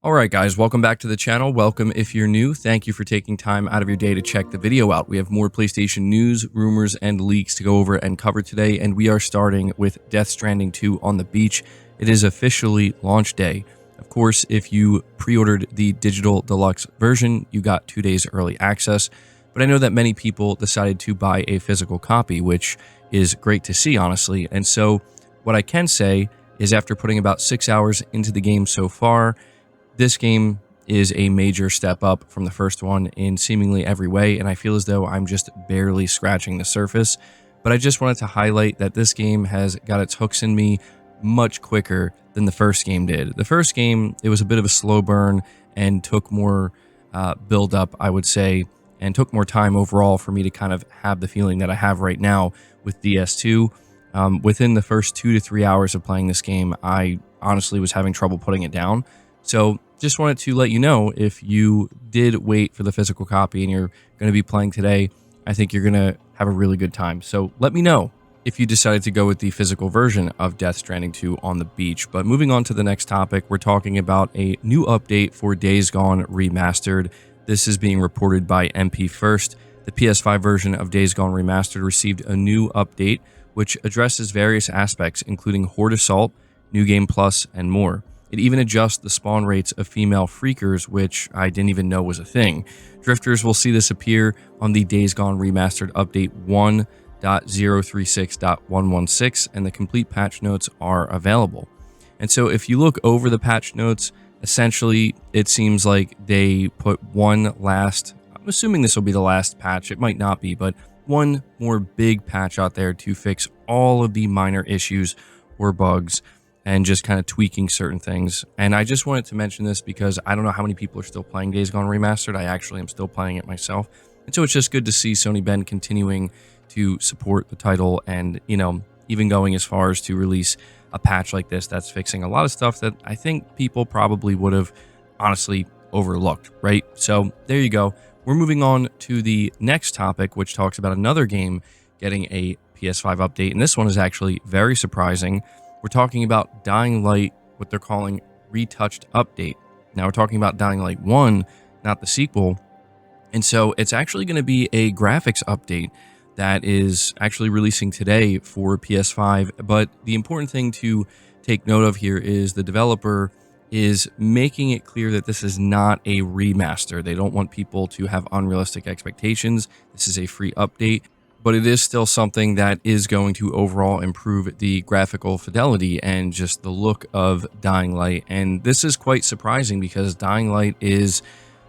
Alright guys, welcome back to the channel. Welcome if you're new. Thank you for taking time out of your day to check the video out. We have more PlayStation news, rumors, and leaks to go over and cover today, and we are starting with Death Stranding 2 on the beach. It is officially launch day. Of course, if you pre-ordered the digital deluxe version, you got 2 days early access, but I know that many people decided to buy a physical copy, which is great to see, honestly. And so what I can say is after putting about 6 hours into the game so far, this game is a major step up from the first one in seemingly every way, and I feel as though I'm just barely scratching the surface. But I just wanted to highlight that this game has got its hooks in me much quicker than the first game did. The first game, it was a bit of a slow burn and took more build up, I would say, and took more time overall for me to kind of have the feeling that I have right now with DS2. Within the first 2 to 3 hours of playing this game, I honestly was having trouble putting it down. So just wanted to let you know, if you did wait for the physical copy and you're going to be playing today, I think you're going to have a really good time. So let me know if you decided to go with the physical version of Death Stranding 2 on the beach. But moving on to the next topic, we're talking about a new update for Days Gone Remastered. This is being reported by MP First. The PS5 version of Days Gone Remastered received a new update, which addresses various aspects, including Horde Assault, New Game Plus, and more. It even adjusts the spawn rates of female freakers, which I didn't even know was a thing. Drifters will see this appear on the Days Gone Remastered Update 1.036.116, and the complete patch notes are available. And so if you look over the patch notes, essentially it seems like they put one last, I'm assuming this will be the last patch, it might not be, but one more big patch out there to fix all of the minor issues or bugs and just kind of tweaking certain things. And I just wanted to mention this because I don't know how many people are still playing Days Gone Remastered. I actually am still playing it myself. And so it's just good to see Sony Bend continuing to support the title and, you know, even going as far as to release a patch like this that's fixing a lot of stuff that I think people probably would have honestly overlooked, right? So there you go. We're moving on to the next topic, which talks about another game getting a PS5 update. And this one is actually very surprising. We're talking about Dying Light, what they're calling Retouched Update. Now we're talking about Dying Light 1, not the sequel. And so it's actually going to be a graphics update that is actually releasing today for PS5. But the important thing to take note of here is the developer is making it clear that this is not a remaster. They don't want people to have unrealistic expectations. This is a free update, but it is still something that is going to overall improve the graphical fidelity and just the look of Dying Light. And this is quite surprising because Dying Light is,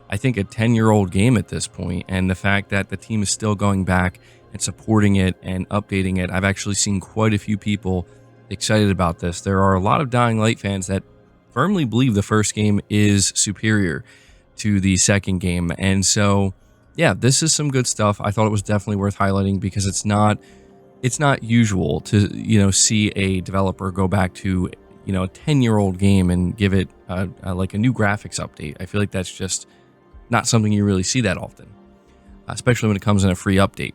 I think, a 10-year-old game at this point, and the fact that the team is still going back and supporting it and updating it, I've actually seen quite a few people excited about this. There are a lot of Dying Light fans that firmly believe the first game is superior to the second game, and so yeah, this is some good stuff. I thought it was definitely worth highlighting because it's not usual to, you know, see a developer go back to, you know, a 10-year-old game and give it like a new graphics update. I feel like that's just not something you really see that often, especially when it comes in a free update.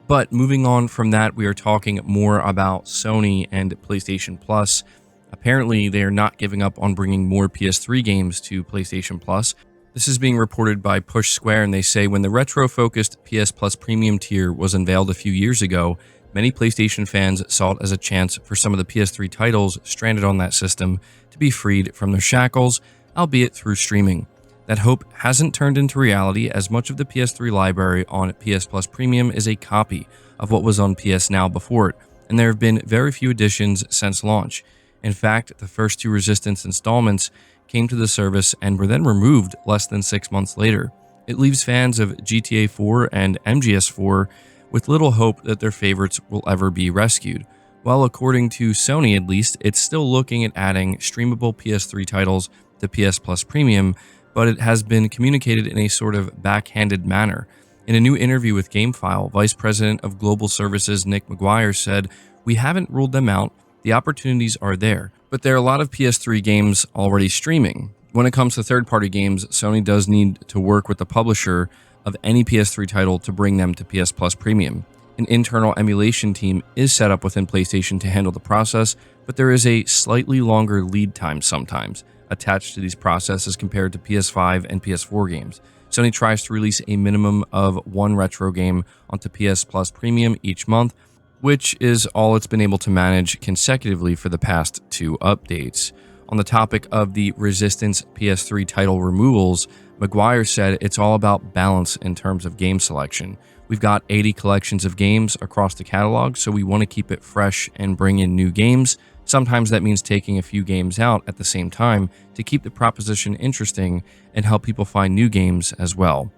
But moving on from that, we are talking more about Sony and PlayStation Plus. Apparently, they are not giving up on bringing more PS3 games to PlayStation Plus. This is being reported by Push Square, and they say when the retro-focused PS Plus Premium tier was unveiled a few years ago, many PlayStation fans saw it as a chance for some of the PS3 titles stranded on that system to be freed from their shackles, albeit through streaming. That hope hasn't turned into reality, as much of the PS3 library on PS Plus Premium is a copy of what was on PS Now before it, and there have been very few additions since launch. In fact, the first 2 Resistance installments came to the service and were then removed less than 6 months later. It leaves fans of GTA 4 and MGS4 with little hope that their favorites will ever be rescued. While according to Sony at least, it's still looking at adding streamable PS3 titles to PS Plus Premium, but it has been communicated in a sort of backhanded manner. In a new interview with GameFile, Vice President of Global Services Nick McGuire said, "We haven't ruled them out. The opportunities are there, but there are a lot of PS3 games already streaming. When it comes to third-party games, Sony does need to work with the publisher of any PS3 title to bring them to PS Plus Premium. An internal emulation team is set up within PlayStation to handle the process, but there is a slightly longer lead time sometimes. attached to these processes compared to PS5 and PS4 games. Sony tries to release a minimum of one retro game onto PS Plus Premium each month, which is all it's been able to manage consecutively for the past 2 updates. On the topic of the Resistance PS3 title removals, McGuire said it's all about balance in terms of game selection. We've got 80 collections of games across the catalog, so we want to keep it fresh and bring in new games. Sometimes that means taking a few games out at the same time to keep the proposition interesting and help people find new games as well.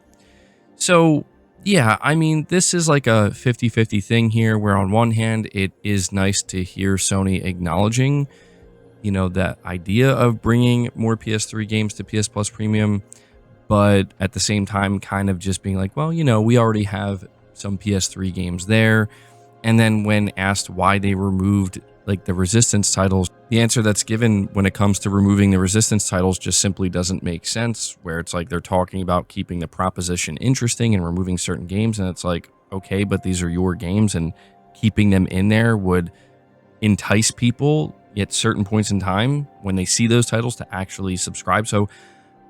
So, yeah, I mean, this is like a 50-50 thing here, where on one hand, it is nice to hear Sony acknowledging, that idea of bringing more PS3 games to PS Plus Premium, but at the same time, kind of just being like, well, we already have some PS3 games there. And then when asked why they removed like the Resistance titles, the answer that's given when it comes to removing the Resistance titles just simply doesn't make sense, where it's like they're talking about keeping the proposition interesting and removing certain games, and it's like, okay, but these are your games, and keeping them in there would entice people at certain points in time when they see those titles to actually subscribe. So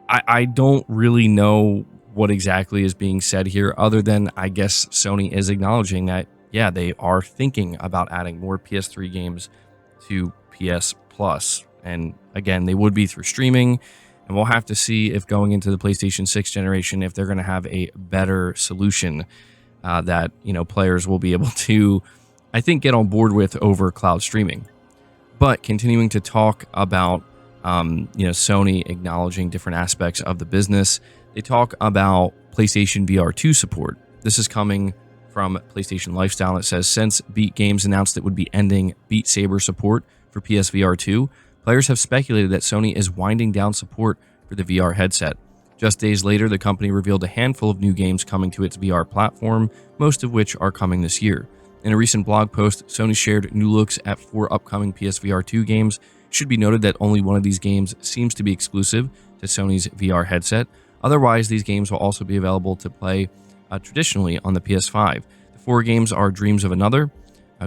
I don't really know what exactly is being said here, other than I guess Sony is acknowledging that, yeah, they are thinking about adding more PS3 games to PS Plus. And again, they would be through streaming, and we'll have to see if going into the PlayStation 6 generation, if they're going to have a better solution that, players will be able to, I think, get on board with over cloud streaming. But continuing to talk about, Sony acknowledging different aspects of the business, they talk about PlayStation VR2 support. This is coming from PlayStation Lifestyle. It says, since Beat Games announced it would be ending Beat Saber support for PSVR2, players have speculated that Sony is winding down support for the VR headset. Just days later, the company revealed a handful of new games coming to its VR platform, most of which are coming this year. In a recent blog post, Sony shared new looks at 4 upcoming PSVR2 games. It should be noted that only one of these games seems to be exclusive to Sony's VR headset. Otherwise, these games will also be available to play traditionally on the PS5. The 4 games are Dreams of Another,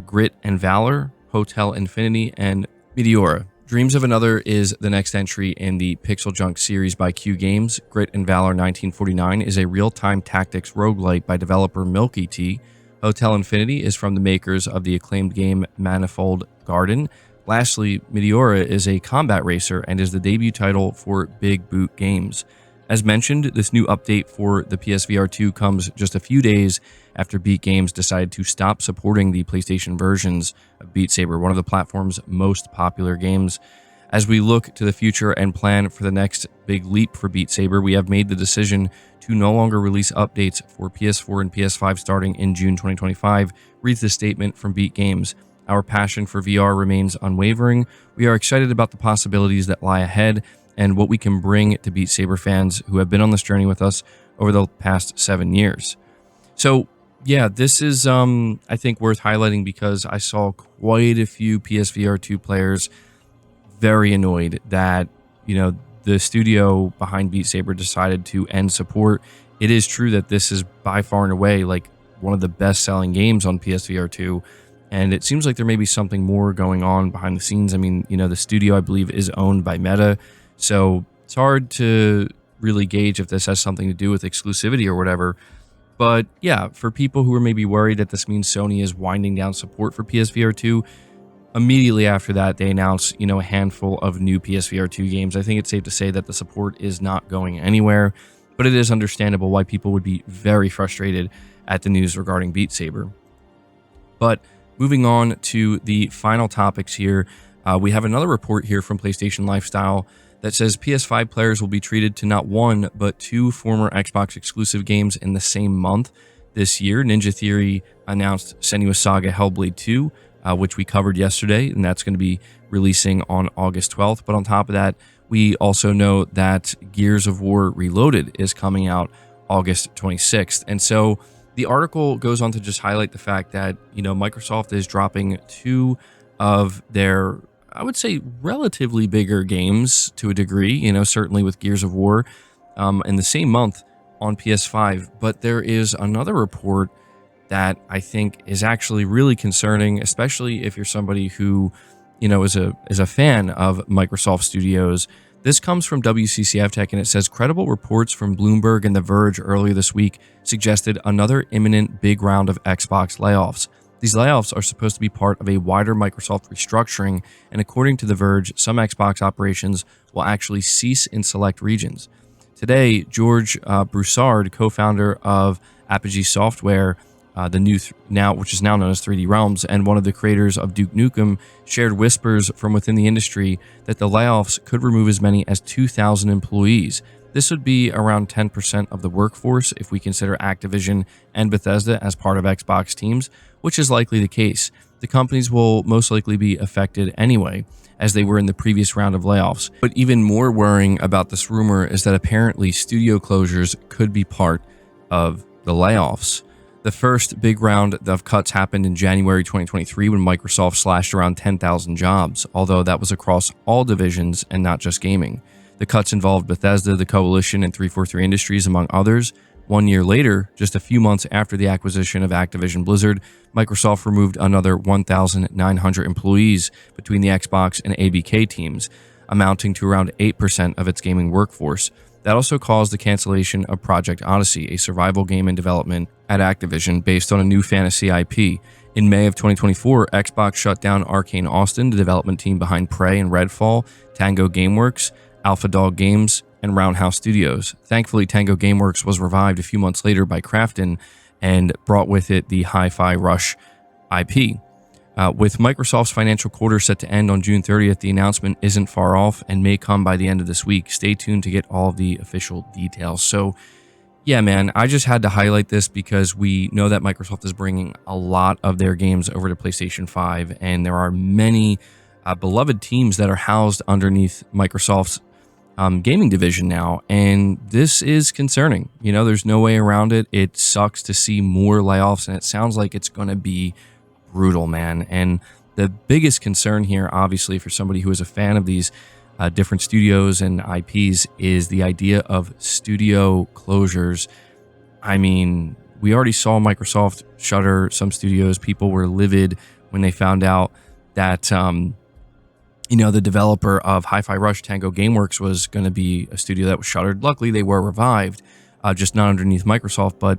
Grit and Valor, Hotel Infinity, and Meteora. Dreams of Another is the next entry in the Pixel Junk series by Q Games. Grit and Valor 1949 is a real-time tactics roguelite by developer Milky T. Hotel Infinity is from the makers of the acclaimed game Manifold Garden. Lastly, Meteora is a combat racer and is the debut title for Big Boot Games. As mentioned, this new update for the PSVR2 comes just a few days after Beat Games decided to stop supporting the PlayStation versions of Beat Saber, one of the platform's most popular games. As we look to the future and plan for the next big leap for Beat Saber, we have made the decision to no longer release updates for PS4 and PS5 starting in June 2025, reads the statement from Beat Games. Our passion for VR remains unwavering. We are excited about the possibilities that lie ahead and what we can bring to Beat Saber fans who have been on this journey with us over the past 7 years. So, yeah, this is, I think, worth highlighting because I saw quite a few PSVR2 players very annoyed that, the studio behind Beat Saber decided to end support. It is true that this is by far and away like one of the best-selling games on PSVR2, and it seems like there may be something more going on behind the scenes. I mean, the studio, I believe, is owned by Meta, so it's hard to really gauge if this has something to do with exclusivity or whatever. But yeah, for people who are maybe worried that this means Sony is winding down support for PSVR2, immediately after that, they announced, a handful of new PSVR2 games. I think it's safe to say that the support is not going anywhere, but it is understandable why people would be very frustrated at the news regarding Beat Saber. But moving on to the final topics here, we have another report here from PlayStation Lifestyle that says PS5 players will be treated to not one, but 2 former Xbox exclusive games in the same month this year. Ninja Theory announced Senua's Saga Hellblade 2, which we covered yesterday, and that's going to be releasing on August 12th. But on top of that, we also know that Gears of War Reloaded is coming out August 26th. And so the article goes on to just highlight the fact that, Microsoft is dropping 2 of their, I would say, relatively bigger games to a degree, certainly with Gears of War in the same month on PS5. But there is another report that I think is actually really concerning, especially if you're somebody who, is a fan of Microsoft Studios. This comes from WCCF Tech, and it says credible reports from Bloomberg and The Verge earlier this week suggested another imminent big round of Xbox layoffs. These layoffs are supposed to be part of a wider Microsoft restructuring, and according to The Verge, some Xbox operations will actually cease in select regions. Today, George Broussard, co-founder of Apogee Software, which is now known as 3D Realms, and one of the creators of Duke Nukem, shared whispers from within the industry that the layoffs could remove as many as 2,000 employees. This would be around 10% of the workforce if we consider Activision and Bethesda as part of Xbox teams, which is likely the case. The companies will most likely be affected anyway, as they were in the previous round of layoffs. But even more worrying about this rumor is that apparently studio closures could be part of the layoffs. The first big round of cuts happened in January 2023 when Microsoft slashed around 10,000 jobs, although that was across all divisions and not just gaming. The cuts involved Bethesda, the Coalition, and 343 Industries, among others. 1 year later, just a few months after the acquisition of Activision Blizzard, Microsoft removed another 1,900 employees between the Xbox and ABK teams, amounting to around 8% of its gaming workforce. That also caused the cancellation of Project Odyssey, a survival game in development at Activision based on a new fantasy IP. In May of 2024, Xbox shut down Arcane Austin, the development team behind Prey and Redfall, Tango Gameworks, Alpha Dog Games, and Roundhouse Studios. Thankfully, Tango Gameworks was revived a few months later by Krafton and brought with it the Hi-Fi Rush IP. With Microsoft's financial quarter set to end on June 30th, the announcement isn't far off and may come by the end of this week. Stay tuned to get all of the official details. So, yeah, man, I just had to highlight this because we know that Microsoft is bringing a lot of their games over to PlayStation 5, and there are many beloved teams that are housed underneath Microsoft's gaming division now, and this is concerning. You know, there's no way around it. It sucks to see more layoffs, and it sounds like it's going to be brutal, man. And the biggest concern here, obviously, for somebody who is a fan of these different studios and IPs, is the idea of studio closures. I mean, we already saw Microsoft shutter some studios. People were livid when they found out that the developer of Hi-Fi Rush, Tango Gameworks, was going to be a studio that was shuttered. Luckily, they were revived, just not underneath Microsoft. But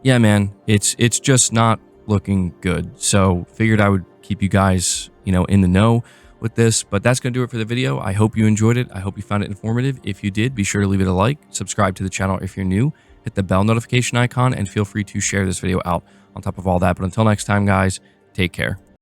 yeah, man, it's just not looking good. So figured I would keep you guys, in the know with this. But that's going to do it for the video. I hope you enjoyed it. I hope you found it informative. If you did, be sure to leave it a like, subscribe to the channel if you're new, hit the bell notification icon, and feel free to share this video out on top of all that. But until next time, guys, take care.